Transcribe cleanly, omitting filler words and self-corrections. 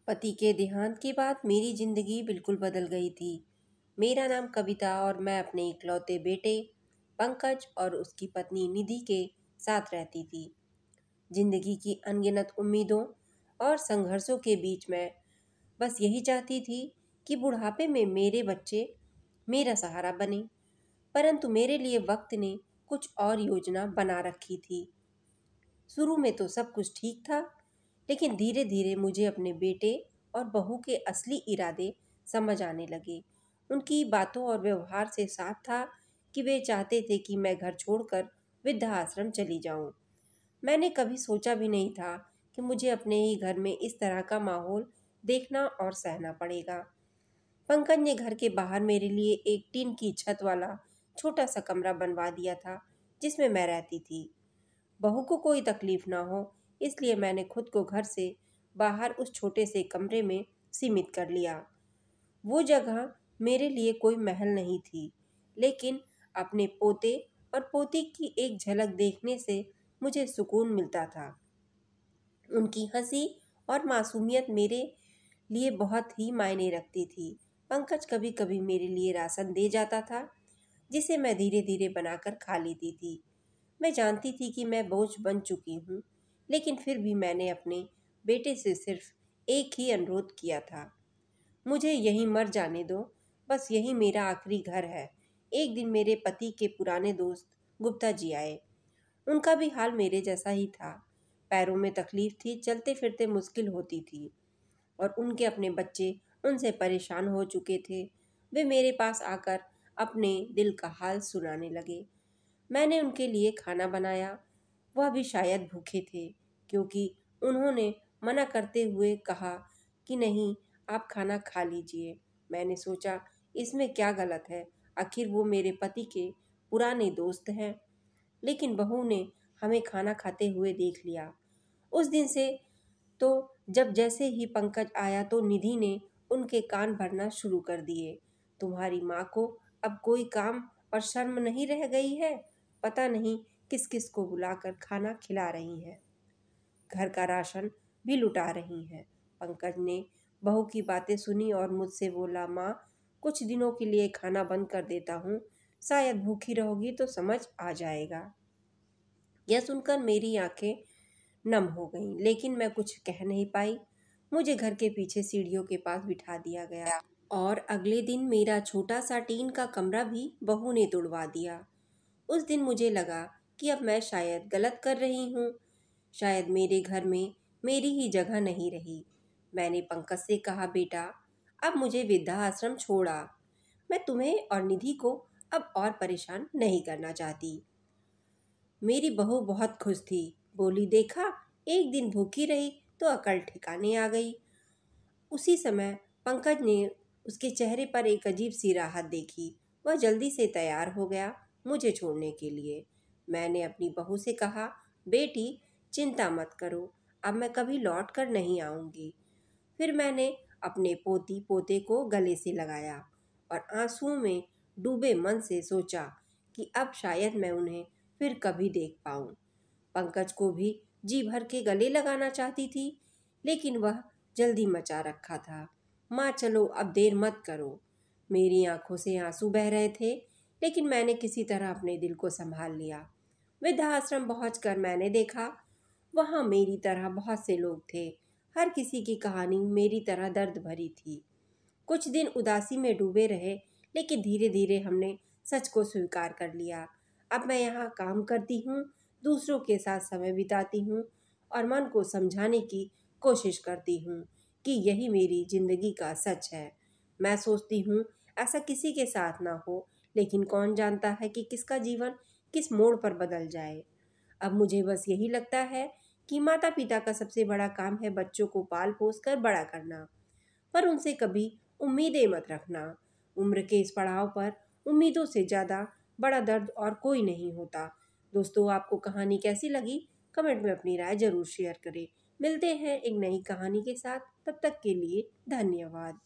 पति के देहांत के बाद मेरी जिंदगी बिल्कुल बदल गई थी। मेरा नाम कविता और मैं अपने इकलौते बेटे पंकज और उसकी पत्नी निधि के साथ रहती थी। जिंदगी की अनगिनत उम्मीदों और संघर्षों के बीच मैं बस यही चाहती थी कि बुढ़ापे में मेरे बच्चे मेरा सहारा बने। परंतु मेरे लिए वक्त ने कुछ और योजना बना रखी थी। शुरू में तो सब कुछ ठीक था, लेकिन धीरे धीरे मुझे अपने बेटे और बहू के असली इरादे समझ आने लगे। उनकी बातों और व्यवहार से साफ था कि वे चाहते थे कि मैं घर छोड़कर वृद्धाश्रम चली जाऊं। मैंने कभी सोचा भी नहीं था कि मुझे अपने ही घर में इस तरह का माहौल देखना और सहना पड़ेगा। पंकज ने घर के बाहर मेरे लिए एक टीन की छत वाला छोटा सा कमरा बनवा दिया था, जिसमें मैं रहती थी। बहू को कोई तकलीफ ना हो, इसलिए मैंने खुद को घर से बाहर उस छोटे से कमरे में सीमित कर लिया। वो जगह मेरे लिए कोई महल नहीं थी, लेकिन अपने पोते और पोती की एक झलक देखने से मुझे सुकून मिलता था। उनकी हंसी और मासूमियत मेरे लिए बहुत ही मायने रखती थी। पंकज कभी कभी मेरे लिए राशन दे जाता था, जिसे मैं धीरे धीरे बनाकर खा लेती थी। मैं जानती थी कि मैं बोझ बन चुकी हूँ, लेकिन फिर भी मैंने अपने बेटे से सिर्फ एक ही अनुरोध किया था, मुझे यहीं मर जाने दो, बस यही मेरा आखिरी घर है। एक दिन मेरे पति के पुराने दोस्त गुप्ता जी आए। उनका भी हाल मेरे जैसा ही था। पैरों में तकलीफ थी, चलते फिरते मुश्किल होती थी और उनके अपने बच्चे उनसे परेशान हो चुके थे। वे मेरे पास आकर अपने दिल का हाल सुनाने लगे। मैंने उनके लिए खाना बनाया। वह भी शायद भूखे थे, क्योंकि उन्होंने मना करते हुए कहा कि नहीं, आप खाना खा लीजिए। मैंने सोचा, इसमें क्या गलत है, आखिर वो मेरे पति के पुराने दोस्त हैं। लेकिन बहू ने हमें खाना खाते हुए देख लिया। उस दिन से तो जब जैसे ही पंकज आया तो निधि ने उनके कान भरना शुरू कर दिए। तुम्हारी माँ को अब कोई काम और शर्म नहीं रह गई है। पता नहीं किस किस को बुलाकर खाना खिला रही हैं, घर का राशन भी लुटा रही हैं। पंकज ने बहू की बातें सुनी और मुझसे बोला, माँ, कुछ दिनों के लिए खाना बंद कर देता हूँ, शायद भूखी रहोगी तो समझ आ जाएगा। यह सुनकर मेरी आंखें नम हो गईं, लेकिन मैं कुछ कह नहीं पाई। मुझे घर के पीछे सीढ़ियों के पास बिठा दिया गया और अगले दिन मेरा छोटा सा टीन का कमरा भी बहू ने तुड़वा दिया। उस दिन मुझे लगा कि अब मैं शायद गलत कर रही हूँ। शायद मेरे घर में मेरी ही जगह नहीं रही। मैंने पंकज से कहा, बेटा, अब मुझे वृद्धाश्रम छोड़ा। मैं तुम्हें और निधि को अब और परेशान नहीं करना चाहती। मेरी बहू बहुत खुश थी। बोली, देखा, एक दिन भूखी रही तो अकल ठिकाने आ गई। उसी समय पंकज ने उसके चेहरे पर एक अजीब सी राहत देखी। वह जल्दी से तैयार हो गया मुझे छोड़ने के लिए। मैंने अपनी बहू से कहा, बेटी, चिंता मत करो, अब मैं कभी लौट कर नहीं आऊँगी। फिर मैंने अपने पोती पोते को गले से लगाया और आंसुओं में डूबे मन से सोचा कि अब शायद मैं उन्हें फिर कभी देख पाऊँ। पंकज को भी जी भर के गले लगाना चाहती थी, लेकिन वह जल्दी मचा रखा था। माँ, चलो अब देर मत करो। मेरी आंखों से आंसू बह रहे थे, लेकिन मैंने किसी तरह अपने दिल को संभाल लिया। वृद्धाश्रम पहुंचकर मैंने देखा, वहाँ मेरी तरह बहुत से लोग थे। हर किसी की कहानी मेरी तरह दर्द भरी थी। कुछ दिन उदासी में डूबे रहे, लेकिन धीरे धीरे हमने सच को स्वीकार कर लिया। अब मैं यहाँ काम करती हूँ, दूसरों के साथ समय बिताती हूँ और मन को समझाने की कोशिश करती हूँ कि यही मेरी जिंदगी का सच है। मैं सोचती हूँ ऐसा किसी के साथ ना हो, लेकिन कौन जानता है कि किसका जीवन किस मोड़ पर बदल जाए। अब मुझे बस यही लगता है कि माता पिता का सबसे बड़ा काम है बच्चों को पाल पोस कर बड़ा करना, पर उनसे कभी उम्मीदें मत रखना। उम्र के इस पड़ाव पर उम्मीदों से ज़्यादा बड़ा दर्द और कोई नहीं होता। दोस्तों, आपको कहानी कैसी लगी? कमेंट में अपनी राय ज़रूर शेयर करें। मिलते हैं एक नई कहानी के साथ, तब तक के लिए धन्यवाद।